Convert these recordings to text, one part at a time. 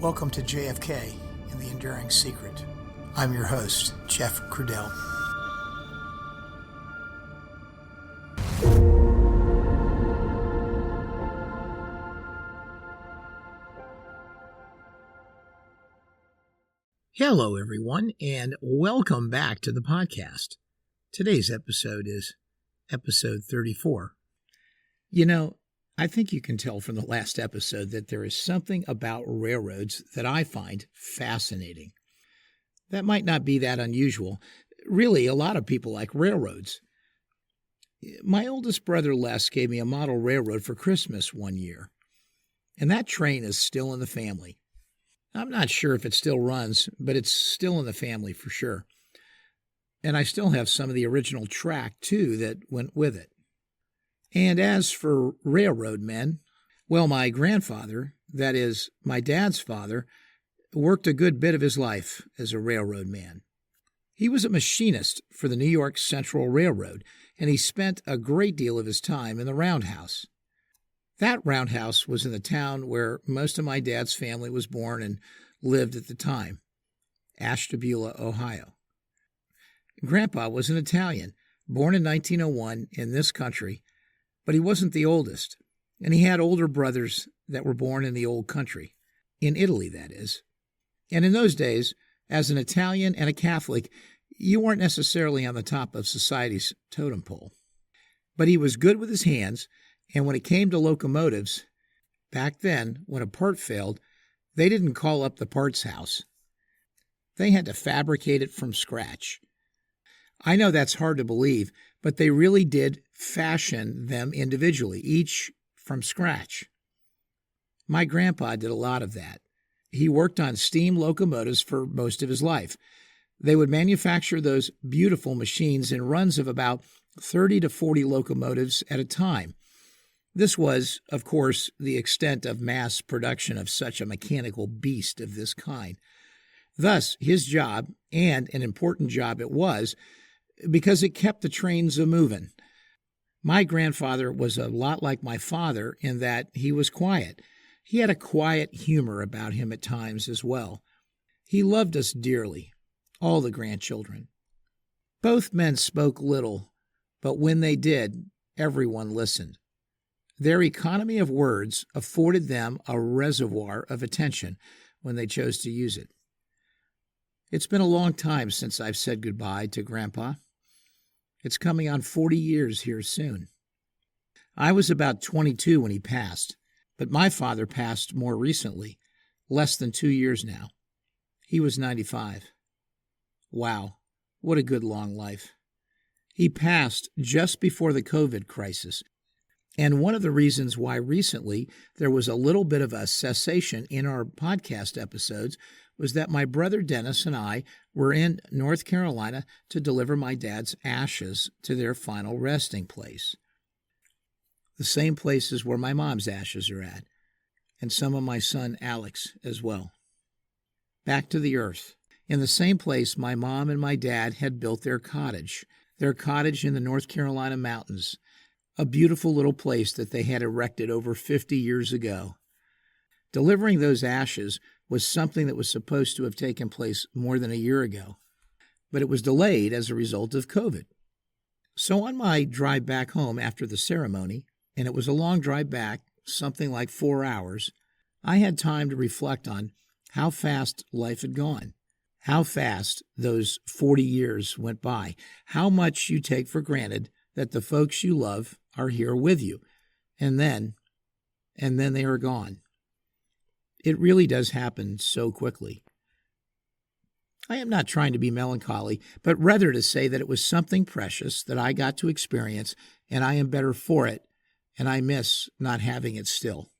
Welcome to JFK and the Enduring Secret. I'm your host, Jeff Crudell. Hello, everyone, and welcome back to the podcast. Today's episode is episode 34. You know, I think you can tell from the last episode that there is something about railroads that I find fascinating. That might not be that unusual. Really, a lot of people like railroads. My oldest brother Les gave me a model railroad for Christmas one year, and that train is still in the family. I'm not sure if it still runs, but it's still in the family for sure. And I still have some of the original track, too, that went with it. And as for railroad men, well, my grandfather, that is, my dad's father, worked a good bit of his life as a railroad man. He was a machinist for the New York Central Railroad, and he spent a great deal of his time in the roundhouse. That roundhouse was in the town where most of my dad's family was born and lived at the time, Ashtabula, Ohio. Grandpa was an Italian, born in 1901 in this country, but he wasn't the oldest, and he had older brothers that were born in the old country, in Italy, that is. And in those days, as an Italian and a Catholic, you weren't necessarily on the top of society's totem pole. But he was good with his hands, and when it came to locomotives, back then, when a part failed, they didn't call up the parts house. They had to fabricate it from scratch. I know that's hard to believe, but they really did fashion them individually, each from scratch. My grandpa did a lot of that. He worked on steam locomotives for most of his life. They would manufacture those beautiful machines in runs of about 30 to 40 locomotives at a time. This was, of course, the extent of mass production of such a mechanical beast of this kind. Thus, his job, and an important job it was, because it kept the trains a-moving. My grandfather was a lot like my father in that he was quiet. He had a quiet humor about him at times as well. He loved us dearly, all the grandchildren. Both men spoke little, but when they did, everyone listened. Their economy of words afforded them a reservoir of attention when they chose to use it. It's been a long time since I've said goodbye to Grandpa. It's coming on 40 years here soon. I was about 22 when he passed, but my father passed more recently, less than 2 years now. He was 95. Wow, what a good long life. He passed just before the COVID crisis, and one of the reasons why recently there was a little bit of a cessation in our podcast episodes was that my brother Dennis and I were in North Carolina to deliver my dad's ashes to their final resting place. The same places where my mom's ashes are at, and some of my son Alex as well. Back to the earth, in the same place my mom and my dad had built their cottage in the North Carolina mountains, a beautiful little place that they had erected over 50 years ago. Delivering those ashes was something that was supposed to have taken place more than a year ago, but it was delayed as a result of COVID. So on my drive back home after the ceremony, and it was a long drive back, something like 4 hours, I had time to reflect on how fast life had gone, how fast those 40 years went by, how much you take for granted that the folks you love are here with you, and then they are gone. It really does happen so quickly. I am not trying to be melancholy, but rather to say that it was something precious that I got to experience, and I am better for it, and I miss not having it still.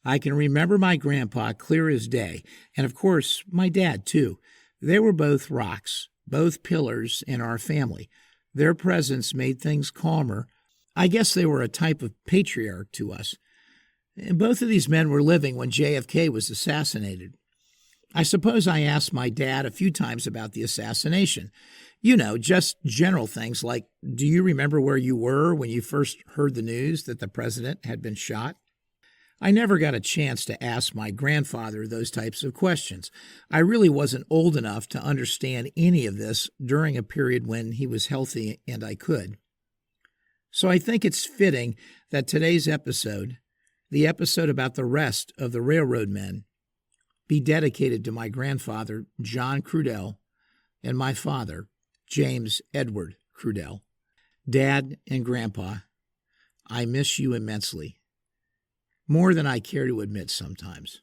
I can remember my grandpa clear as day, and of course my dad too. They were both rocks, both pillars in our family. Their presence made things calmer. I guess they were a type of patriarch to us. Both of these men were living when JFK was assassinated. I suppose I asked my dad a few times about the assassination. You know, just general things like, do you remember where you were when you first heard the news that the president had been shot? I never got a chance to ask my grandfather those types of questions. I really wasn't old enough to understand any of this during a period when he was healthy and I could. So I think it's fitting that today's episode, the episode about the rest of the railroad men, be dedicated to my grandfather, John Crudell, and my father, James Edward Crudell. Dad and Grandpa, I miss you immensely, more than I care to admit sometimes.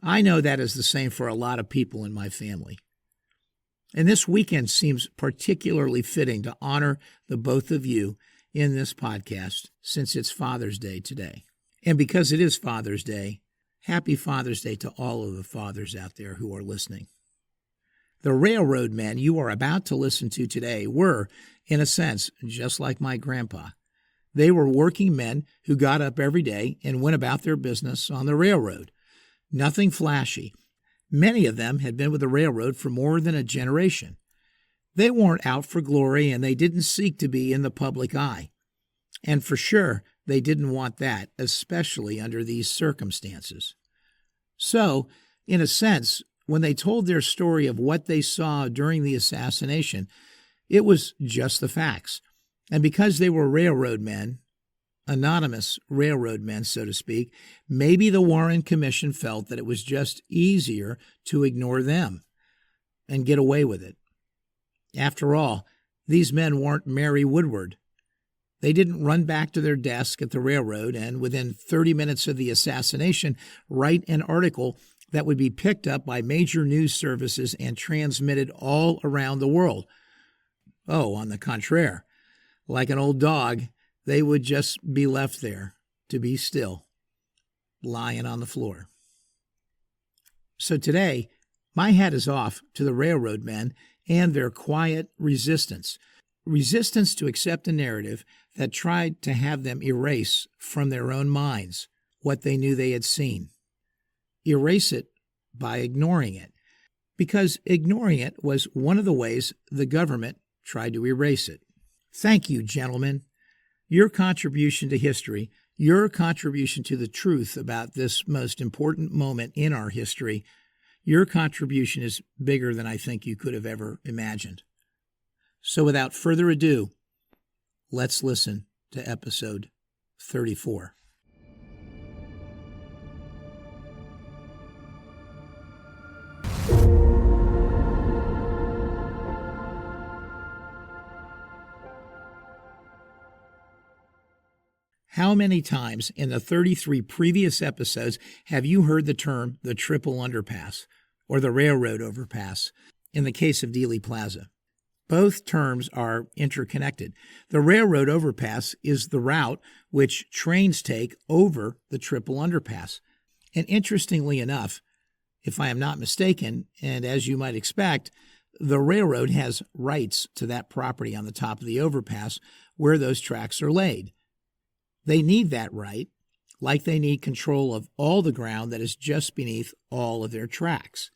I know that is the same for a lot of people in my family. And this weekend seems particularly fitting to honor the both of you in this podcast since it's Father's Day today. And because it is Father's Day, happy Father's Day to all of the fathers out there who are listening. The railroad men you are about to listen to today were, in a sense, just like my grandpa. They were working men who got up every day and went about their business on the railroad. Nothing flashy. Many of them had been with the railroad for more than a generation. They weren't out for glory, and they didn't seek to be in the public eye. And for sure, they didn't want that, especially under these circumstances. So, in a sense, when they told their story of what they saw during the assassination, it was just the facts. And because they were railroad men, anonymous railroad men, so to speak, maybe the Warren Commission felt that it was just easier to ignore them and get away with it. After all, these men weren't Mary Woodward. They didn't run back to their desk at the railroad and within 30 minutes of the assassination write an article that would be picked up by major news services and transmitted all around the world. Oh, on the contraire, like an old dog, they would just be left there to be still, lying on the floor. So today, my hat is off to the railroad men and their quiet resistance to accept a narrative that tried to have them erase from their own minds what they knew they had seen. Erase it by ignoring it, because ignoring it was one of the ways the government tried to erase it. Thank you, gentlemen. Your contribution to history, your contribution to the truth about this most important moment in our history, your contribution is bigger than I think you could have ever imagined. So without further ado, let's listen to episode 34. How many times in the 33 previous episodes have you heard the term the triple underpass or the railroad overpass in the case of Dealey Plaza? Both terms are interconnected. The railroad overpass is the route which trains take over the triple underpass. And interestingly enough, if I am not mistaken, and as you might expect, the railroad has rights to that property on the top of the overpass where those tracks are laid. They need that right, like they need control of all the ground that is just beneath all of their tracks,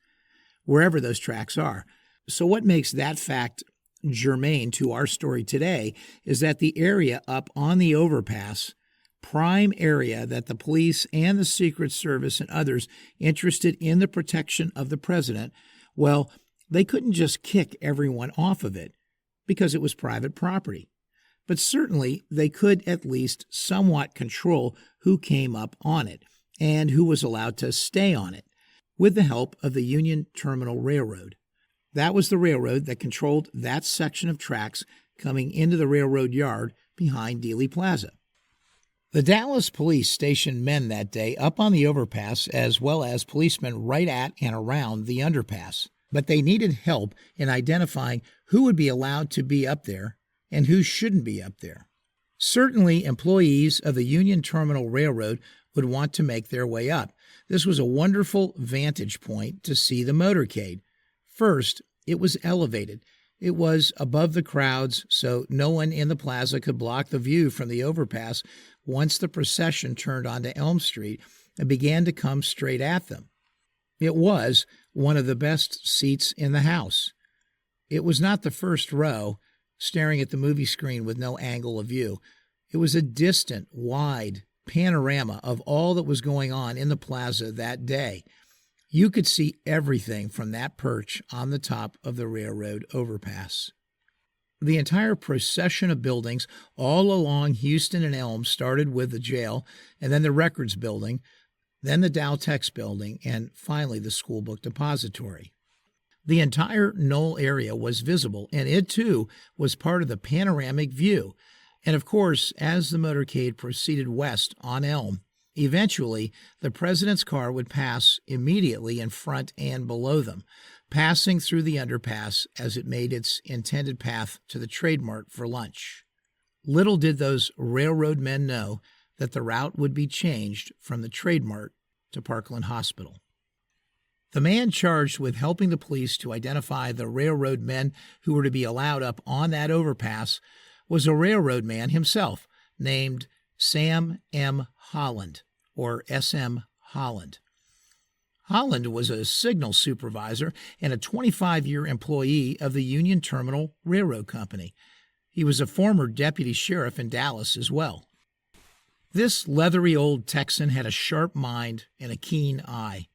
wherever those tracks are. So what makes that fact germane to our story today is that the area up on the overpass, prime area that the police and the Secret Service and others interested in the protection of the president, well, they couldn't just kick everyone off of it because it was private property. But certainly they could at least somewhat control who came up on it and who was allowed to stay on it, with the help of the Union Terminal Railroad. That was the railroad that controlled that section of tracks coming into the railroad yard behind Dealey Plaza. The Dallas police stationed men that day up on the overpass as well as policemen right at and around the underpass, but they needed help in identifying who would be allowed to be up there and who shouldn't be up there. Certainly, employees of the Union Terminal Railroad would want to make their way up. This was a wonderful vantage point to see the motorcade. First, it was elevated. It was above the crowds, so no one in the plaza could block the view from the overpass once the procession turned onto Elm Street and began to come straight at them. It was one of the best seats in the house. It was not the first row, staring at the movie screen with no angle of view. It was a distant, wide, panorama of all that was going on in the plaza that day. You could see everything from that perch on the top of the railroad overpass. The entire procession of buildings all along Houston and Elm started with the jail, and then the records building, then the Dow Tex building, and finally the school book depository. The entire Knoll area was visible, and it too was part of the panoramic view. And of course, as the motorcade proceeded west on Elm, eventually the president's car would pass immediately in front and below them, passing through the underpass as it made its intended path to the Trade Mart for lunch. Little did those railroad men know that the route would be changed from the Trade Mart to Parkland Hospital. The man charged with helping the police to identify the railroad men who were to be allowed up on that overpass was a railroad man himself named Sam M. Holland, or S.M. Holland. Holland was a signal supervisor and a 25-year employee of the Union Terminal Railroad Company. He was a former deputy sheriff in Dallas as well. This leathery old Texan had a sharp mind and a keen eye,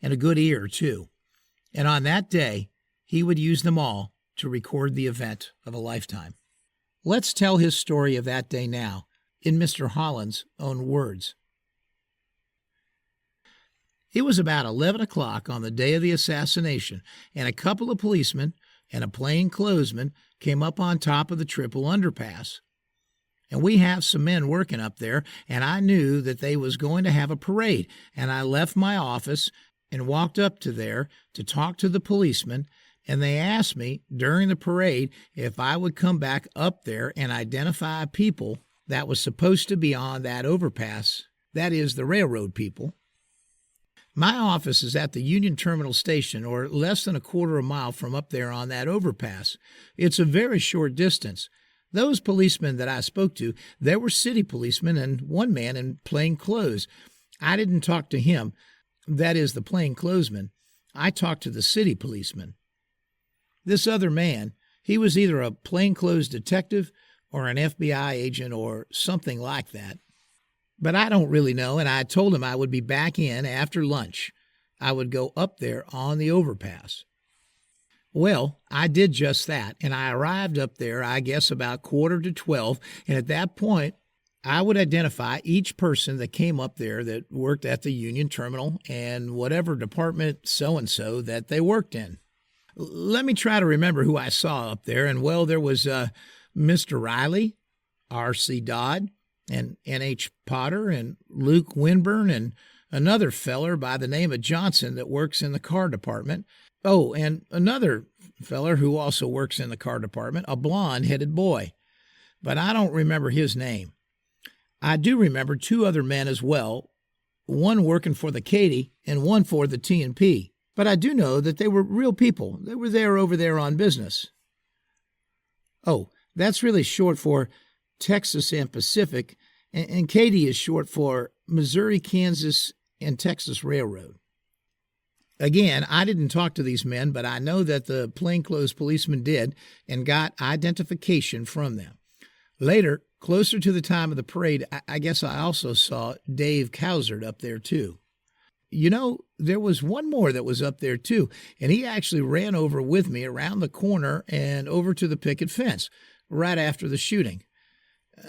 and a good ear, too. And on that day, he would use them all to record the event of a lifetime. Let's tell his story of that day now, in Mr. Holland's own words. It was about 11 o'clock on the day of the assassination, and a couple of policemen and a plainclothesman came up on top of the triple underpass. And we have some men working up there, and I knew that they was going to have a parade, and I left my office and walked up to there to talk to the policemen, and they asked me during the parade if I would come back up there and identify people that was supposed to be on that overpass, that is, the railroad people. My office is at the Union Terminal Station, or less than a quarter of a mile from up there on that overpass. It's a very short distance. Those policemen that I spoke to, they were city policemen and one man in plain clothes. I didn't talk to him, that is, the plainclothesman. I talked to the city policeman. This other man, he was either a plainclothes detective or an FBI agent or something like that. But I don't really know, and I told him I would be back in after lunch. I would go up there on the overpass. Well, I did just that, and I arrived up there, I guess, about 11:45, and at that point, I would identify each person that came up there that worked at the Union Terminal and whatever department so-and-so that they worked in. Let me try to remember who I saw up there, and well, there was Mr. Riley, R.C. Dodd, and N.H. Potter, and Luke Winburn, and another feller by the name of Johnson that works in the car department. Oh, and another feller who also works in the car department, a blonde-headed boy. But I don't remember his name. I do remember two other men as well, one working for the Katy and one for the T&P. But I do know that they were real people. They were there over there on business. Oh, that's really short for Texas and Pacific, and Katy is short for Missouri, Kansas, and Texas Railroad. Again, I didn't talk to these men, but I know that the plainclothes policeman did and got identification from them. Later, closer to the time of the parade, I guess I also saw Dave Cowsard up there too. You know, there was one more that was up there too, and he actually ran over with me around the corner and over to the picket fence right after the shooting.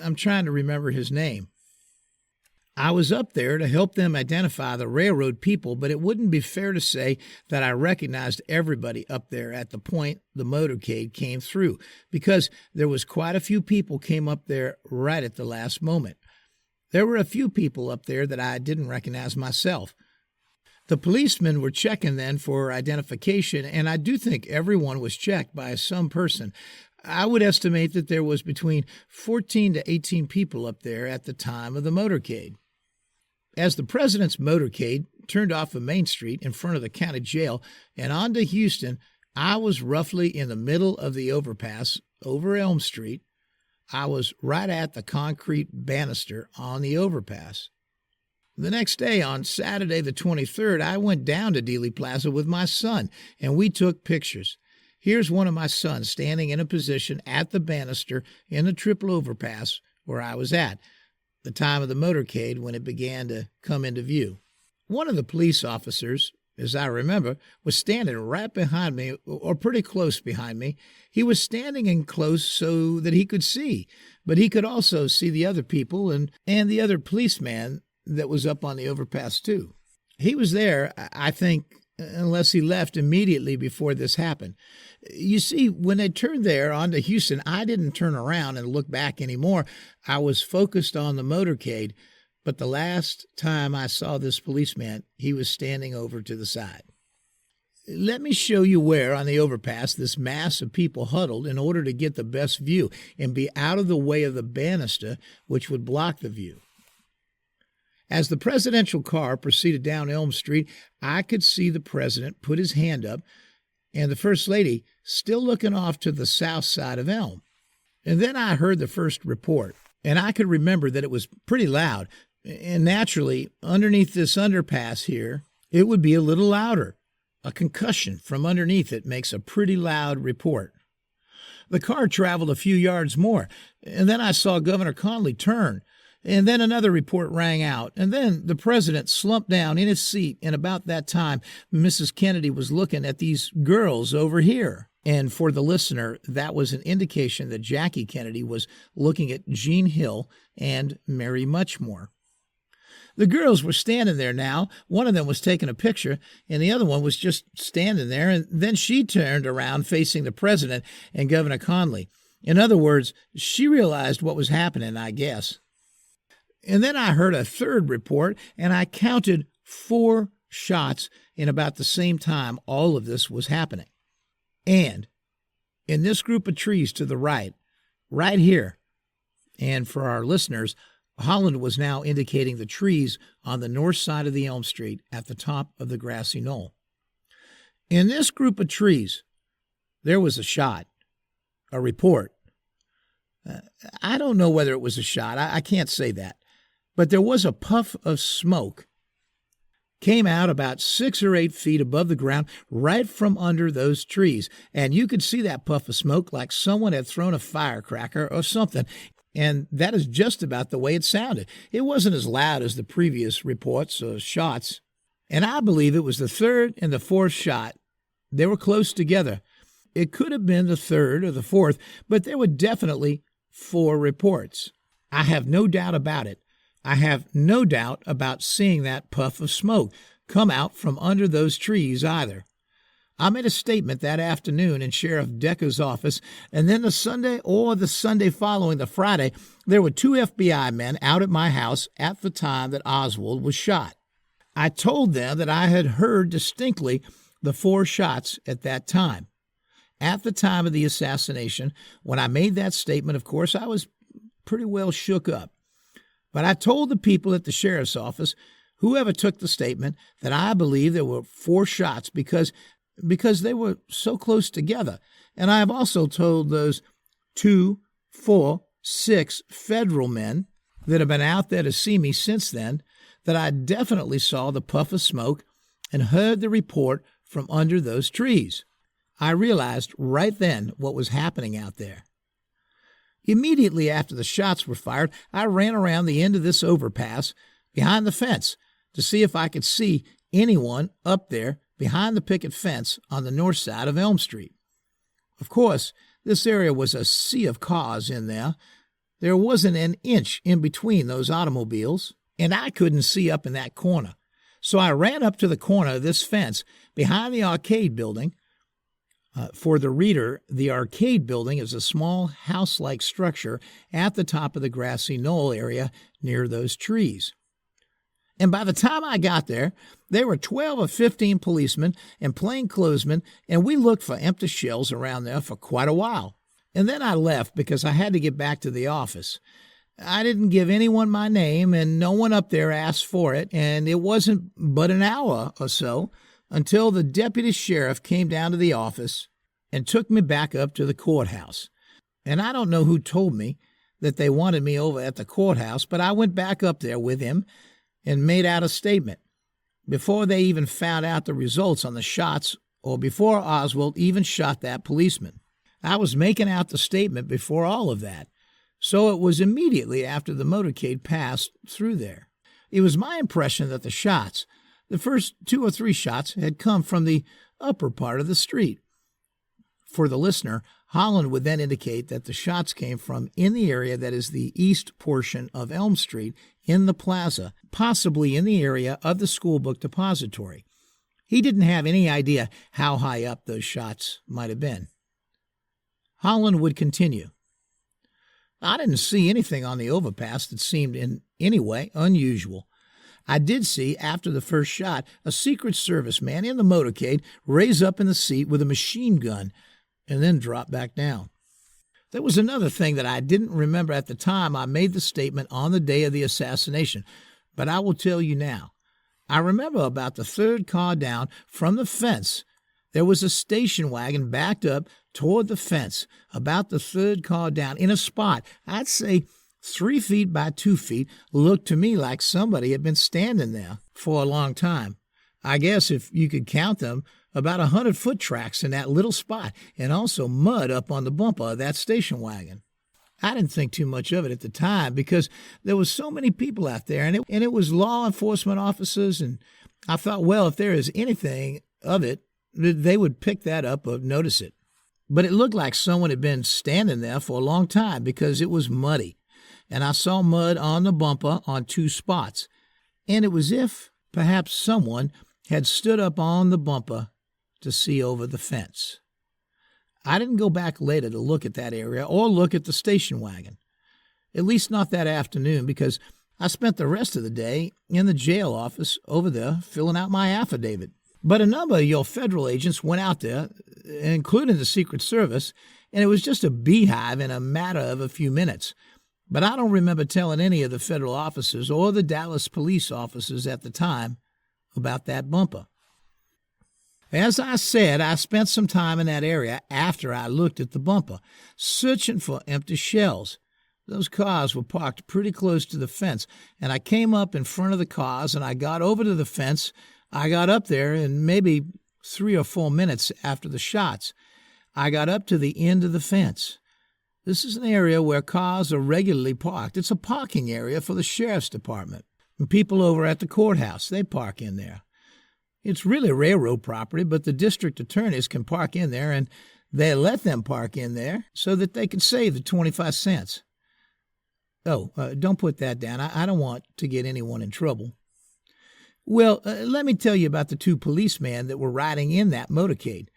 I'm trying to remember his name. I was up there to help them identify the railroad people, but it wouldn't be fair to say that I recognized everybody up there at the point the motorcade came through, because there was quite a few people came up there right at the last moment. There were a few people up there that I didn't recognize myself. The policemen were checking then for identification, and I do think everyone was checked by some person. I would estimate that there was between 14 to 18 people up there at the time of the motorcade. As the president's motorcade turned off of Main Street in front of the county jail and onto Houston, I was roughly in the middle of the overpass over Elm Street. I was right at the concrete banister on the overpass. The next day, on Saturday the 23rd, I went down to Dealey Plaza with my son, and we took pictures. Here's one of my sons standing in a position at the banister in the triple overpass where I was at. the time of the motorcade when it began to come into view. One of the police officers, as I remember, was standing right behind me, or pretty close behind me. He was standing in close so that he could see, but he could also see the other people and the other policeman that was up on the overpass too. He was there, I think, unless he left immediately before this happened. You see, when they turned there onto Houston, I didn't turn around and look back anymore. I was focused on the motorcade. But the last time I saw this policeman, he was standing over to the side. Let me show you where, on the overpass, this mass of people huddled in order to get the best view and be out of the way of the banister, which would block the view. As the presidential car proceeded down Elm Street, I could see the president put his hand up and the First Lady still looking off to the south side of Elm. And then I heard the first report, and I could remember that it was pretty loud. And naturally, underneath this underpass here, it would be a little louder. A concussion from underneath it makes a pretty loud report. The car traveled a few yards more, and then I saw Governor Connally turn, and then another report rang out, and then the president slumped down in his seat, and about that time, Mrs. Kennedy was looking at these girls over here. And for the listener, that was an indication that Jackie Kennedy was looking at Jean Hill and Mary Muchmore. The girls were standing there now. One of them was taking a picture, and the other one was just standing there, and then she turned around facing the president and Governor Connally. In other words, she realized what was happening, I guess. And then I heard a third report, and I counted 4 shots in about the same time all of this was happening. And in this group of trees to the right here, and for our listeners, Holland was now indicating the trees on the north side of the Elm Street at the top of the grassy knoll. In this group of trees, there was a shot, a report. I don't know whether it was a shot. I can't say that. But there was a puff of smoke. Came out about 6 or 8 feet above the ground, right from under those trees. And you could see that puff of smoke like someone had thrown a firecracker or something. And that is just about the way it sounded. It wasn't as loud as the previous reports or shots. And I believe it was the third and the fourth shot. They were close together. It could have been the third or the fourth, but there were definitely 4 reports. I have no doubt about it. I have no doubt about seeing that puff of smoke come out from under those trees either. I made a statement that afternoon in Sheriff Decker's office, and then the Sunday following the Friday, there were 2 FBI men out at my house at the time that Oswald was shot. I told them that I had heard distinctly the 4 shots at that time. At the time of the assassination, when I made that statement, of course, I was pretty well shook up. But I told the people at the sheriff's office, whoever took the statement, that I believe there were 4 shots because they were so close together. And I have also told those 2, 4, 6 federal men that have been out there to see me since then that I definitely saw the puff of smoke and heard the report from under those trees. I realized right then what was happening out there. Immediately after the shots were fired, I ran around the end of this overpass behind the fence to see if I could see anyone up there behind the picket fence on the north side of Elm Street. Of course, this area was a sea of cars in there. There wasn't an inch in between those automobiles, and I couldn't see up in that corner. So I ran up to the corner of this fence behind the arcade building. For the reader, the arcade building is a small house-like structure at the top of the grassy knoll area near those trees. And by the time I got there were 12 or 15 policemen and plainclothesmen, and we looked for empty shells around there for quite a while. And then I left because I had to get back to the office. I didn't give anyone my name, and no one up there asked for it, and it wasn't but an hour or so until the deputy sheriff came down to the office and took me back up to the courthouse. And I don't know who told me that they wanted me over at the courthouse, but I went back up there with him and made out a statement before they even found out the results on the shots or before Oswald even shot that policeman. I was making out the statement before all of that. so it was immediately after the motorcade passed through there. It was my impression that the first 2 or 3 shots, had come from the upper part of the street. For the listener, Holland would then indicate that the shots came from in the area that is the east portion of Elm Street in the plaza, possibly in the area of the school book depository. He didn't have any idea how high up those shots might have been. Holland would continue. I didn't see anything on the overpass that seemed in any way unusual. I did see, after the first shot, a Secret Service man in the motorcade raise up in the seat with a machine gun and then drop back down. There was another thing that I didn't remember at the time I made the statement on the day of the assassination, but I will tell you now. I remember about the 3rd car down from the fence, there was a station wagon backed up toward the fence, about the 3rd car down, in a spot, I'd say 3 feet by 2 feet, looked to me like somebody had been standing there for a long time. I guess if you could count them, about 100 foot tracks in that little spot, and also mud up on the bumper of that station wagon. I didn't think too much of it at the time because there was so many people out there, and it was law enforcement officers, and I thought, well, if there is anything of it, they would pick that up or notice it. But it looked like someone had been standing there for a long time because it was muddy, and I saw mud on the bumper on 2 spots, and it was as if perhaps someone had stood up on the bumper to see over the fence. I didn't go back later to look at that area or look at the station wagon, at least not that afternoon, because I spent the rest of the day in the jail office over there filling out my affidavit. But a number of your federal agents went out there, including the Secret Service, and it was just a beehive in a matter of a few minutes. But I don't remember telling any of the federal officers or the Dallas police officers at the time about that bumper. As I said, I spent some time in that area after I looked at the bumper, searching for empty shells. Those cars were parked pretty close to the fence, and I came up in front of the cars, and I got over to the fence. I got up there in maybe 3 or 4 minutes after the shots. I got up to the end of the fence. This is an area where cars are regularly parked. It's a parking area for the sheriff's department. And people over at the courthouse, they park in there. It's really railroad property, but the district attorneys can park in there, and they let them park in there so that they can save the 25 cents. Oh, don't put that down. I don't want to get anyone in trouble. Well, let me tell you about the 2 policemen that were riding in that motorcade.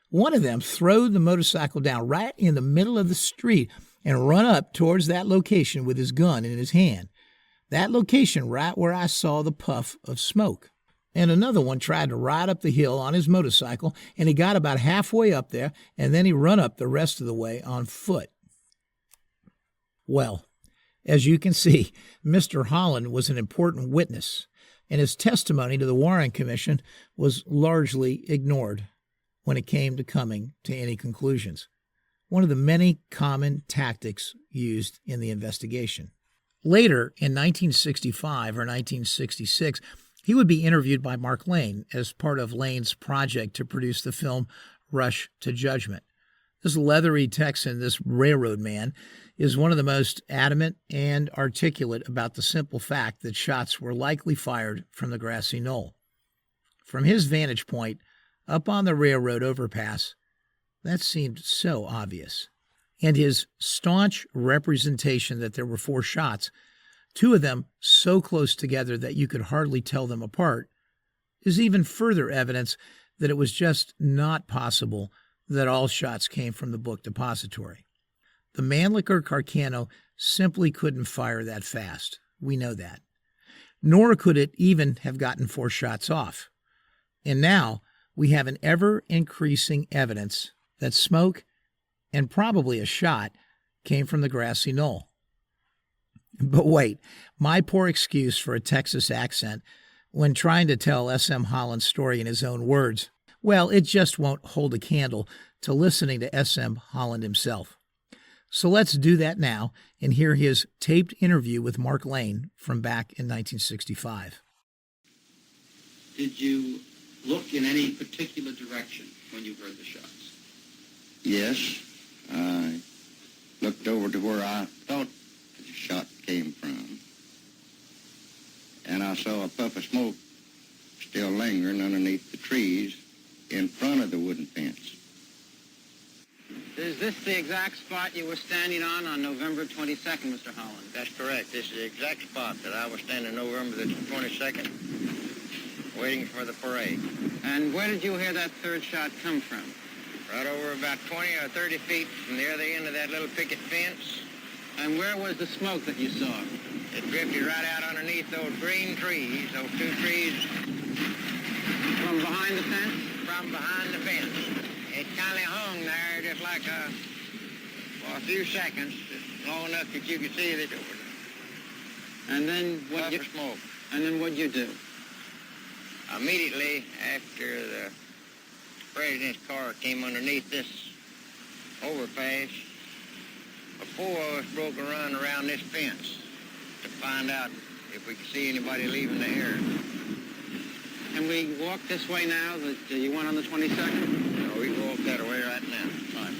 One of them throwed the motorcycle down right in the middle of the street and run up towards that location with his gun in his hand. That location right where I saw the puff of smoke. And another one tried to ride up the hill on his motorcycle, and he got about halfway up there, and then he run up the rest of the way on foot. Well, as you can see, Mr. Holland was an important witness, and his testimony to the Warren Commission was largely ignored when it came to coming to any conclusions, one of the many common tactics used in the investigation. Later, in 1965 or 1966, he would be interviewed by Mark Lane as part of Lane's project to produce the film Rush to Judgment. This leathery Texan, this railroad man, is one of the most adamant and articulate about the simple fact that shots were likely fired from the Grassy Knoll. From his vantage point, up on the railroad overpass, that seemed so obvious. And his staunch representation that there were 4 shots, 2 of them so close together that you could hardly tell them apart, is even further evidence that it was just not possible that all shots came from the book depository. The Mannlicher Carcano simply couldn't fire that fast. We know that. Nor could it even have gotten 4 shots off. And now we have an ever-increasing evidence that smoke and probably a shot came from the Grassy Knoll. But wait, my poor excuse for a Texas accent when trying to tell S.M. Holland's story in his own words, well, it just won't hold a candle to listening to S.M. Holland himself. So let's do that now and hear his taped interview with Mark Lane from back in 1965. Did you look in any particular direction when you heard the shots? Yes. I looked over to where I thought shot came from. And I saw a puff of smoke still lingering underneath the trees in front of the wooden fence. Is this the exact spot you were standing on November 22nd, Mr. Holland? That's correct. This is the exact spot that I was standing November the 22nd, waiting for the parade. And where did you hear that third shot come from? Right over about 20 or 30 feet from the other end of that little picket fence. And where was the smoke that you saw? It drifted right out underneath those green trees, those two trees. From behind the fence? From behind the fence. It kind of hung there just like for a few seconds, just long enough that you could see that it was and then puff of smoke. And then what'd you do? Immediately after the president's car came underneath this overpass, the four of us broke a run around this fence to find out if we could see anybody leaving the area. Can we walk this way now that you went on the 22nd? No, we can walk that way right now. Fine.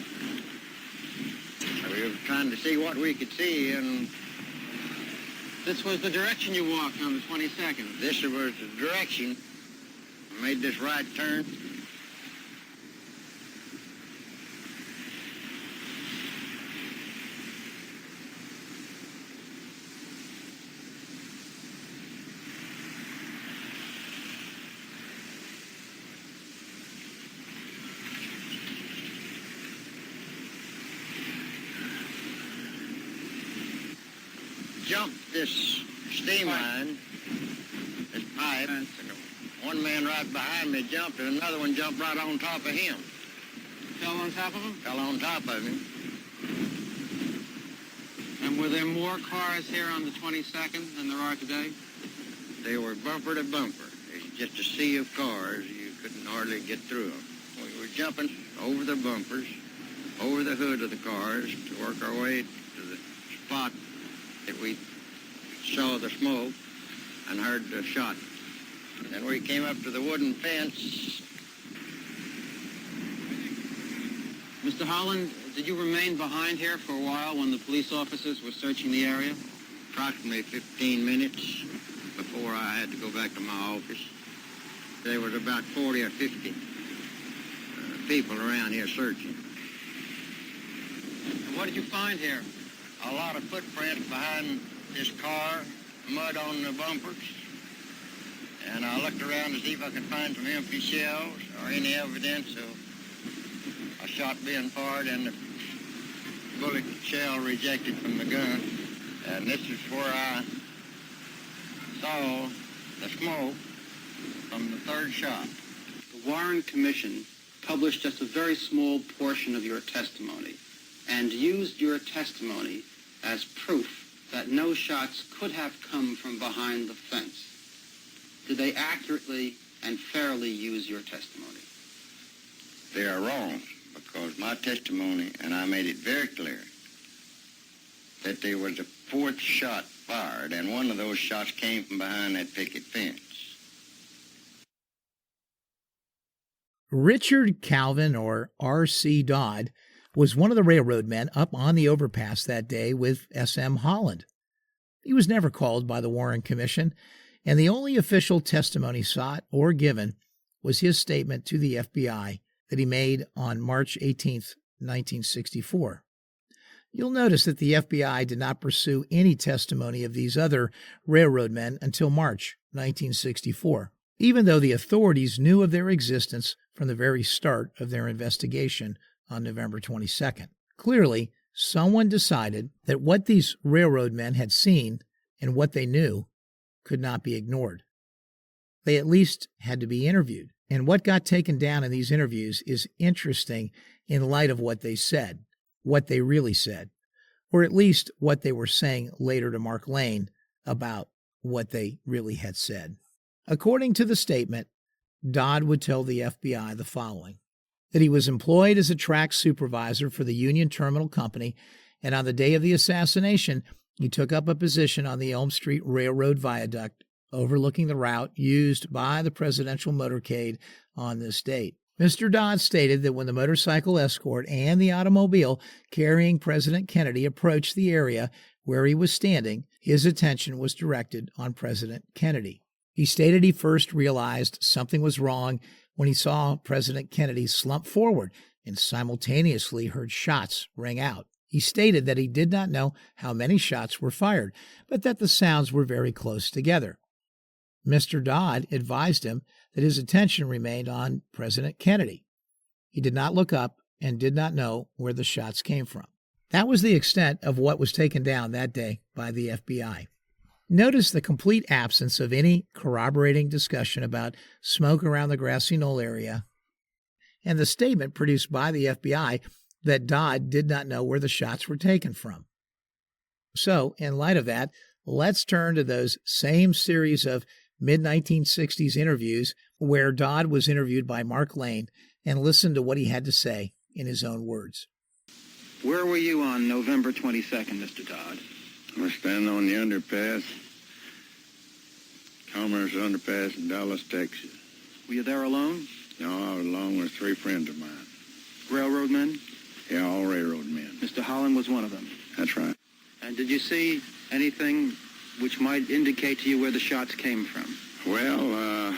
We were trying to see what we could see, and this was the direction you walked on the 22nd? This was the direction. I made this right turn. Jumped this steam line, this pipe. One man right behind me jumped, and another one jumped right on top of him. Fell on top of him? Fell on top of him. And were there more cars here on the 22nd than there are today? They were bumper to bumper. It's just a sea of cars. You couldn't hardly get through them. We were jumping over the bumpers, over the hood of the cars to work our way to the spot that we saw the smoke and heard the shot. And then we came up to the wooden fence. Mr. Holland, did you remain behind here for a while when the police officers were searching the area? Approximately 15 minutes before I had to go back to my office. There was about 40 or 50 people around here searching. And what did you find here? A lot of footprints behind this car, mud on the bumpers. And I looked around to see if I could find some empty shells or any evidence of a shot being fired and the bullet shell rejected from the gun. And this is where I saw the smoke from the third shot. The Warren Commission published just a very small portion of your testimony and used your testimony as proof that no shots could have come from behind the fence. Did they accurately and fairly use your testimony? They are wrong, because my testimony, and I made it very clear, that there was a fourth shot fired, and one of those shots came from behind that picket fence. Richard Calvin, or R.C. Dodd, was one of the railroad men up on the overpass that day with S.M. Holland. He was never called by the Warren Commission, and the only official testimony sought or given was his statement to the FBI that he made on March 18, 1964. You'll notice that the FBI did not pursue any testimony of these other railroad men until March 1964, even though the authorities knew of their existence from the very start of their investigation on November 22nd. Clearly, someone decided that what these railroad men had seen and what they knew could not be ignored. They at least had to be interviewed, and what got taken down in these interviews is interesting in light of what they said, what they really said, or at least what they were saying later to Mark Lane about what they really had said. According to the statement, Dodd would tell the FBI the following: that he was employed as a track supervisor for the Union Terminal Company, and on the day of the assassination, he took up a position on the Elm Street Railroad Viaduct overlooking the route used by the presidential motorcade on this date. Mr. Dodd stated that when the motorcycle escort and the automobile carrying President Kennedy approached the area where he was standing, his attention was directed on President Kennedy. He stated he first realized something was wrong when he saw President Kennedy slump forward and simultaneously heard shots ring out. He stated that he did not know how many shots were fired, but that the sounds were very close together. Mr. Dodd advised him that his attention remained on President Kennedy. He did not look up and did not know where the shots came from. That was the extent of what was taken down that day by the FBI. Notice the complete absence of any corroborating discussion about smoke around the Grassy Knoll area, and the statement produced by the FBI that Dodd did not know where the shots were taken from. So, in light of that, let's turn to those same series of mid-1960s interviews where Dodd was interviewed by Mark Lane and listen to what he had to say in his own words. Where were you on November 22nd, Mr. Dodd? I was standing on the underpass, Commerce Underpass in Dallas, Texas. Were you there alone? No, I was along with 3 friends of mine. Railroad men? Yeah, all railroad men. Mr. Holland was one of them. That's right. And did you see anything which might indicate to you where the shots came from? Well,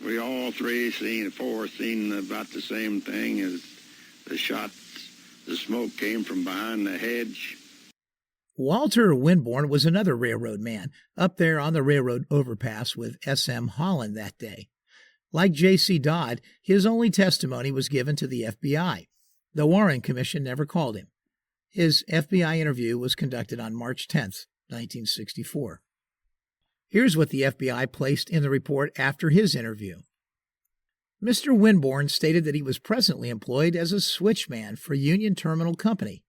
we all 4 seen about the same thing as the shots. The smoke came from behind the hedge. Walter Winborn was another railroad man up there on the railroad overpass with S.M. Holland that day. Like J.C. Dodd, his only testimony was given to the FBI. The Warren Commission never called him. His FBI interview was conducted on March 10th, 1964. Here's what the FBI placed in the report after his interview. Mr. Winborn stated that he was presently employed as a switchman for Union Terminal Company.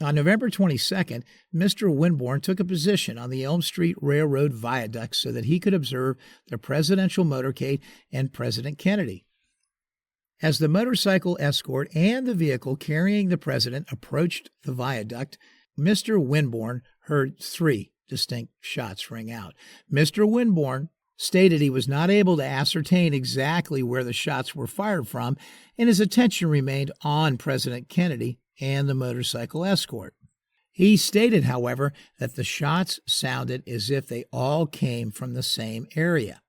On November 22nd, Mr. Winborn took a position on the Elm Street Railroad viaduct so that he could observe the presidential motorcade and President Kennedy. As the motorcycle escort and the vehicle carrying the president approached the viaduct, Mr. Winborn heard 3 distinct shots ring out. Mr. Winborn stated he was not able to ascertain exactly where the shots were fired from, and his attention remained on President Kennedy and the motorcycle escort. He stated, however, that the shots sounded as if they all came from the same area.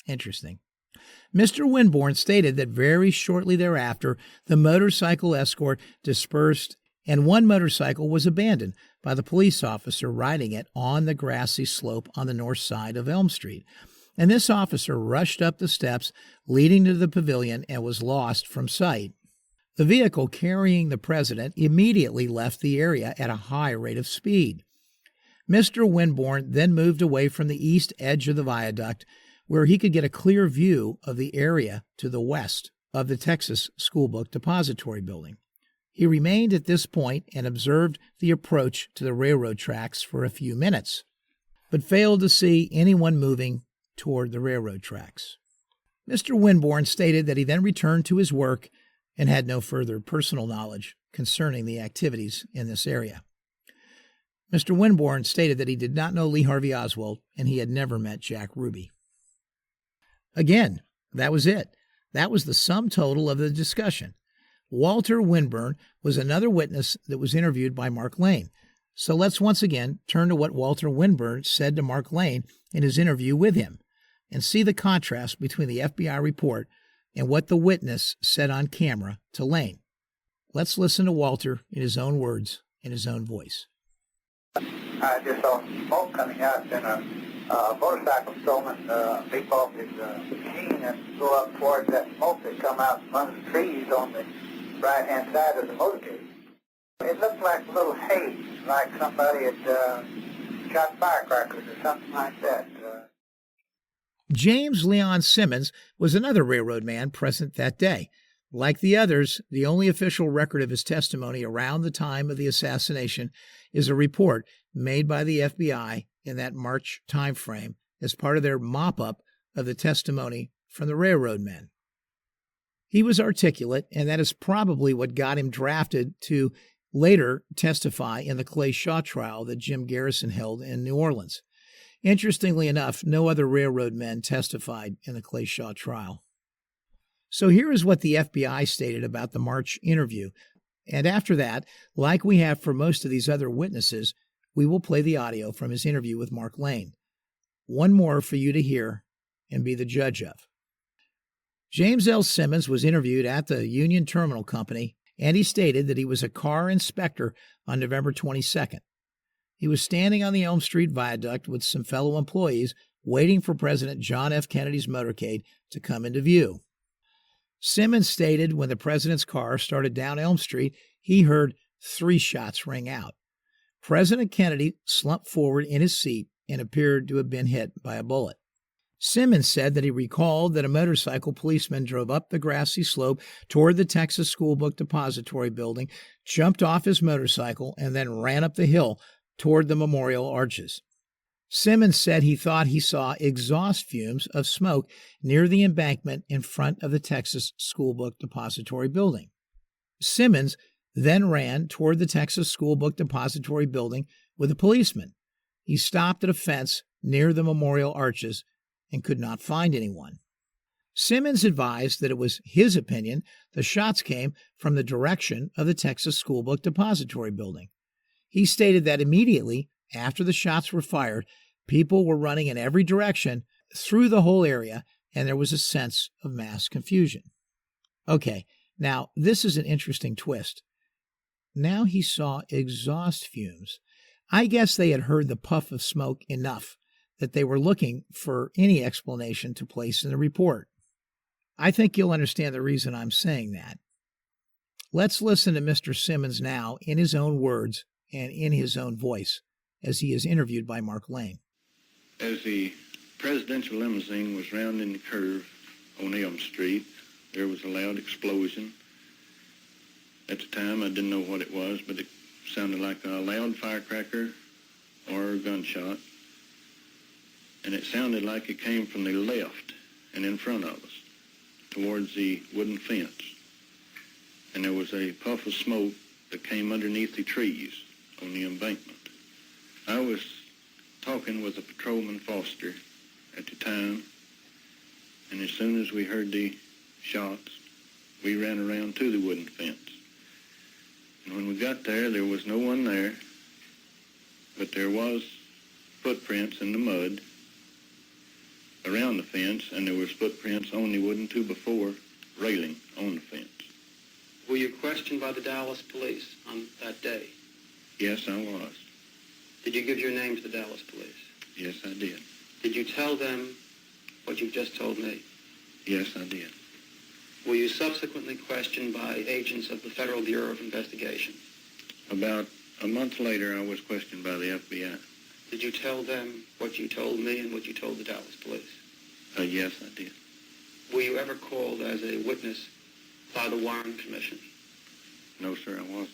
Interesting. Mr. Winborn stated that very shortly thereafter, the motorcycle escort dispersed and one motorcycle was abandoned by the police officer riding it on the grassy slope on the north side of Elm Street. And this officer rushed up the steps leading to the pavilion and was lost from sight. The vehicle carrying the president immediately left the area at a high rate of speed. Mr. Winborn then moved away from the east edge of the viaduct, where he could get a clear view of the area to the west of the Texas Schoolbook Depository Building. He remained at this point and observed the approach to the railroad tracks for a few minutes, but failed to see anyone moving toward the railroad tracks. Mr. Winborn stated that he then returned to his work and had no further personal knowledge concerning the activities in this area. Mr. Winborn stated that he did not know Lee Harvey Oswald and he had never met Jack Ruby. Again, that was it. That was the sum total of the discussion. Walter Winborn was another witness that was interviewed by Mark Lane. So let's once again turn to what Walter Winborn said to Mark Lane in his interview with him and see the contrast between the FBI report and what the witness said on camera to Lane. Let's listen to Walter in his own words, in his own voice. I just saw smoke coming out, and a motorcycle stolen leap off his machine and go up towards that smoke that come out among the trees on the right-hand side of the motorcade. It looked like a little haze, like somebody had shot firecrackers or something like that. James Leon Simmons was another railroad man present that day. Like the others, the only official record of his testimony around the time of the assassination is a report made by the FBI in that March time frame as part of their mop-up of the testimony from the railroad men. He was articulate, and that is probably what got him drafted to later testify in the Clay Shaw trial that Jim Garrison held in New Orleans. Interestingly enough, no other railroad men testified in the Clay Shaw trial. So here is what the FBI stated about the March interview. And after that, like we have for most of these other witnesses, we will play the audio from his interview with Mark Lane. One more for you to hear and be the judge of. James L. Simmons was interviewed at the Union Terminal Company, and he stated that he was a car inspector on November 22nd. He was standing on the Elm Street Viaduct with some fellow employees waiting for President John F. Kennedy's motorcade to come into view. Simmons stated when the president's car started down Elm Street, he heard 3 shots ring out. President Kennedy slumped forward in his seat and appeared to have been hit by a bullet. Simmons said that he recalled that a motorcycle policeman drove up the grassy slope toward the Texas School Book Depository building, jumped off his motorcycle, and then ran up the hill toward the memorial arches. Simmons said he thought he saw exhaust fumes of smoke near the embankment in front of the Texas School Book Depository building. Simmons then ran toward the Texas School Book Depository building with a policeman. He stopped at a fence near the memorial arches and could not find anyone. Simmons advised that it was his opinion the shots came from the direction of the Texas School Book Depository building. He stated that immediately after the shots were fired, people were running in every direction through the whole area, and there was a sense of mass confusion. Okay, now this is an interesting twist. Now he saw exhaust fumes. I guess they had heard the puff of smoke enough that they were looking for any explanation to place in the report. I think you'll understand the reason I'm saying that. Let's listen to Mr. Simmons now in his own words and in his own voice as he is interviewed by Mark Lane. As the presidential limousine was rounding the curve on Elm Street, there was a loud explosion. At the time, I didn't know what it was, but it sounded like a loud firecracker or a gunshot. And it sounded like it came from the left and in front of us, towards the wooden fence. And there was a puff of smoke that came underneath the trees on the embankment. I was talking with a patrolman Foster at the time, and as soon as we heard the shots, we ran around to the wooden fence. And when we got there, there was no one there, but there was footprints in the mud around the fence, and there was footprints on the wooden 2x4 railing on the fence. Were you questioned by the Dallas police on that day? Yes, I was. Did you give your name to the Dallas police? Yes, I did. Did you tell them what you've just told me? Yes, I did. Were you subsequently questioned by agents of the Federal Bureau of Investigation? About a month later, I was questioned by the FBI. Did you tell them what you told me and what you told the Dallas police? Yes, I did. Were you ever called as a witness by the Warren Commission? No, sir, I wasn't.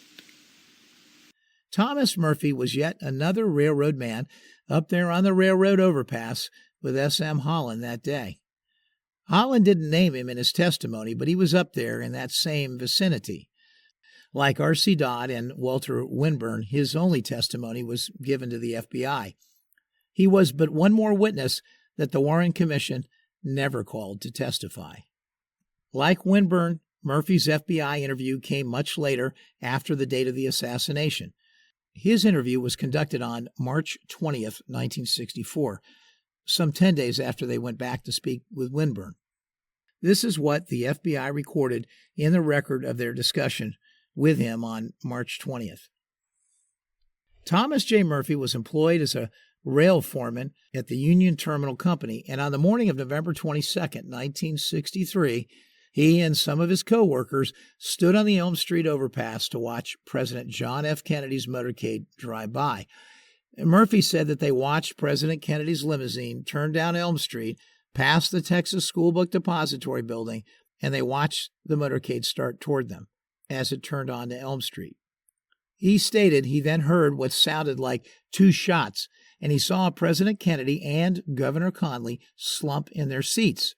Thomas Murphy was yet another railroad man up there on the railroad overpass with S.M. Holland that day. Holland didn't name him in his testimony, but he was up there in that same vicinity. Like R.C. Dodd and Walter Winburn, his only testimony was given to the FBI. He was but one more witness that the Warren Commission never called to testify. Like Winburn, Murphy's FBI interview came much later after the date of the assassination. His interview was conducted on March 20th, 1964, some 10 days after they went back to speak with Winburn. This is what the FBI recorded in the record of their discussion with him on March 20th. Thomas J. Murphy was employed as a rail foreman at the Union Terminal Company, and on the morning of November 22nd, 1963, he and some of his co-workers stood on the Elm Street overpass to watch President John F. Kennedy's motorcade drive by. Murphy said that they watched President Kennedy's limousine turn down Elm Street, past the Texas School Book Depository building, and they watched the motorcade start toward them as it turned onto Elm Street. He stated he then heard what sounded like 2 shots, and he saw President Kennedy and Governor Conley slump in their seats.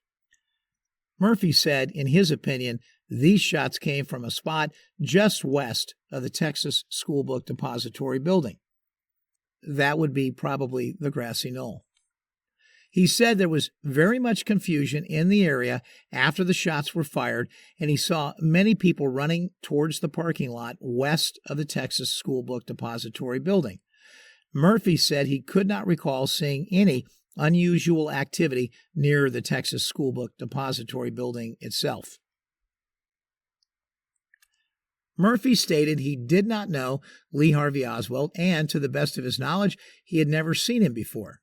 Murphy said, in his opinion, these shots came from a spot just west of the Texas School Book Depository building. That would be probably the Grassy Knoll. He said there was very much confusion in the area after the shots were fired, and he saw many people running towards the parking lot west of the Texas School Book Depository building. Murphy said he could not recall seeing any unusual activity near the Texas School Book Depository building itself. Murphy stated he did not know Lee Harvey Oswald, and to the best of his knowledge, he had never seen him before.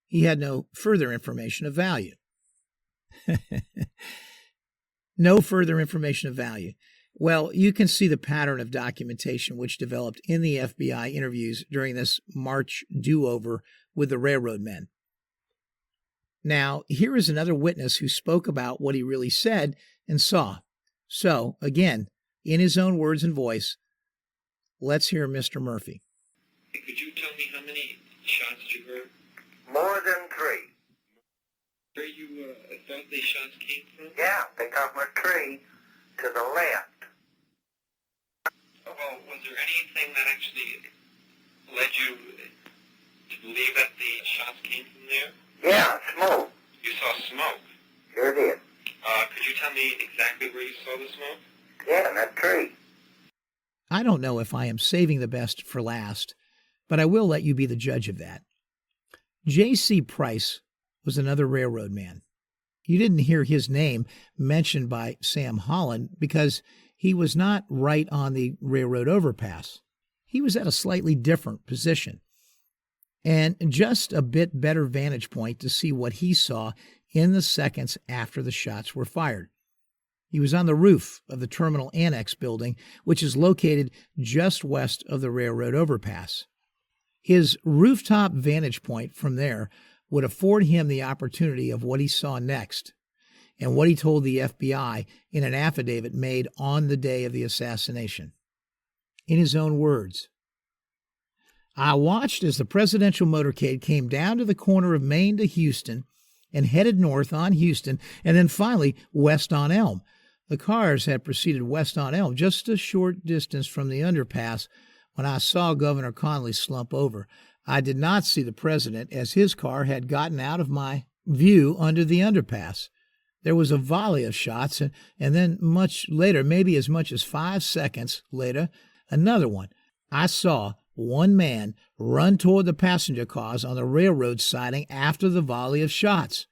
He had no further information of value. No further information of value. Well, you can see the pattern of documentation which developed in the FBI interviews during this March do-over with the railroad men. Now, here is another witness who spoke about what he really said and saw. So, again, in his own words and voice, let's hear Mr. Murphy. Could you tell me how many shots you heard? More than 3. Where you thought these shots came from? Yeah, they come from a tree to the left. Oh, well, was there anything that actually led you to believe that the shots came from there? Yeah, smoke. You saw smoke. Sure did. Could you tell me exactly where you saw the smoke? Yeah, in that tree. I don't know if I am saving the best for last, but I will let you be the judge of that. J.C. Price was another railroad man. You didn't hear his name mentioned by Sam Holland because he was not right on the railroad overpass. He was at a slightly different position and just a bit better vantage point to see what he saw in the seconds after the shots were fired. He was on the roof of the Terminal Annex building, which is located just west of the railroad overpass. His rooftop vantage point from there would afford him the opportunity of what he saw next and what he told the FBI in an affidavit made on the day of the assassination. In his own words, "I watched as the presidential motorcade came down to the corner of Main to Houston and headed north on Houston and then finally west on Elm. The cars had proceeded west on Elm just a short distance from the underpass when I saw Governor Connally slump over. I did not see the president as his car had gotten out of my view under the underpass. There was a volley of shots, and then much later, maybe as much as 5 seconds later, another one. I saw one man run toward the passenger cars on the railroad siding after the volley of shots.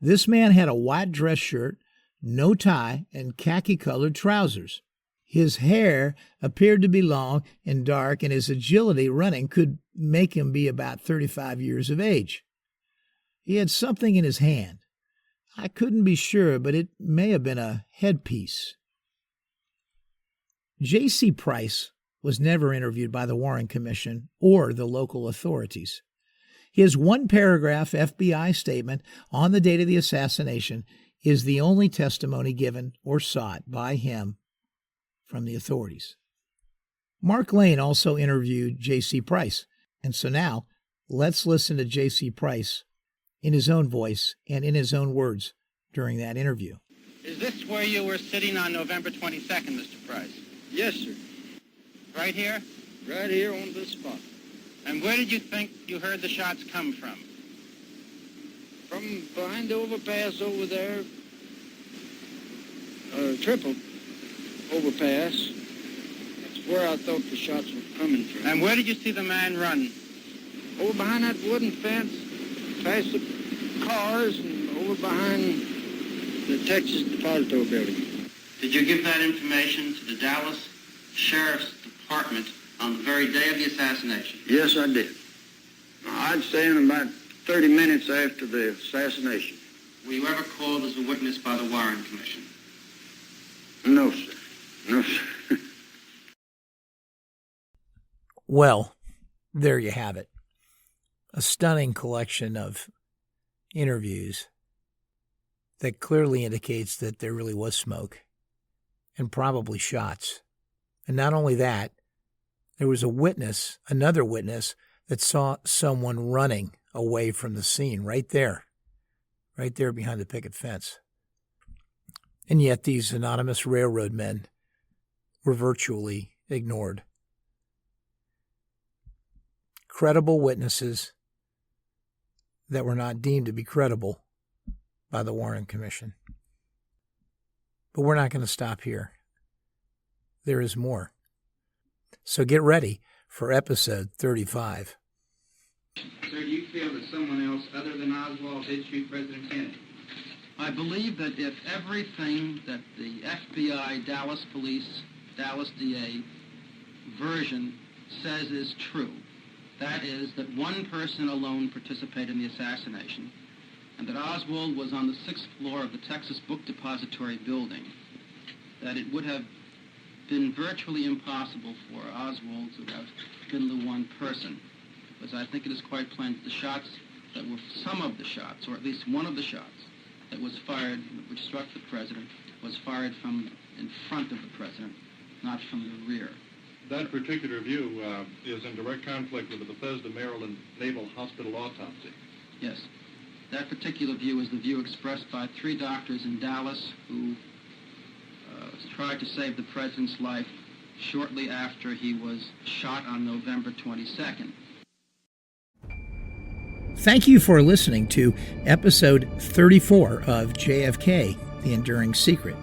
This man had a white dress shirt, no tie, and khaki-colored trousers. His hair appeared to be long and dark, and his agility running could make him be about 35 years of age. He had something in his hand. I couldn't be sure, but it may have been a headpiece." J.C. Price was never interviewed by the Warren Commission or the local authorities. His one-paragraph FBI statement on the date of the assassination is the only testimony given or sought by him from the authorities. Mark Lane also interviewed J.C. Price, and so now let's listen to J.C. Price in his own voice and in his own words during that interview. Is this where you were sitting on November 22nd, Mr. Price? Yes, sir. Right here? Right here on this spot. And where did you think you heard the shots come from? From behind the overpass over there, triple overpass. That's where I thought the shots were coming from. And where did you see the man run? Over behind that wooden fence, past the cars, and over behind the Texas Depository building. Did you give that information to the Dallas Sheriff's Department on the very day of the assassination? Yes, I did. I'd say in about 30 minutes after the assassination. Were you ever called as a witness by the Warren Commission? No, sir. No, sir. Well, there you have it. A stunning collection of interviews that clearly indicates that there really was smoke and probably shots. And not only that, there was a witness, another witness, that saw someone running away from the scene right there behind the picket fence. And yet these anonymous railroad men were virtually ignored. Credible witnesses that were not deemed to be credible by the Warren Commission. But we're not going to stop here. There is more. So get ready for episode 35. Sir, do you feel that someone else other than Oswald did shoot President Kennedy? I believe that if everything that the FBI, Dallas Police, Dallas DA version says is true, that is, that one person alone participated in the assassination, and that Oswald was on the 6th floor of the Texas Book Depository building, that it would have been virtually impossible for Oswald to have been the one person. Because I think it is quite plain that the shots that were, some of the shots, or at least one of the shots that was fired, which struck the president, was fired from in front of the president, not from the rear. That particular view is in direct conflict with the Bethesda, Maryland Naval Hospital autopsy. Yes. That particular view is the view expressed by 3 doctors in Dallas who tried to save the president's life shortly after he was shot on November 22nd. Thank you for listening to episode 34 of JFK, The Enduring Secret.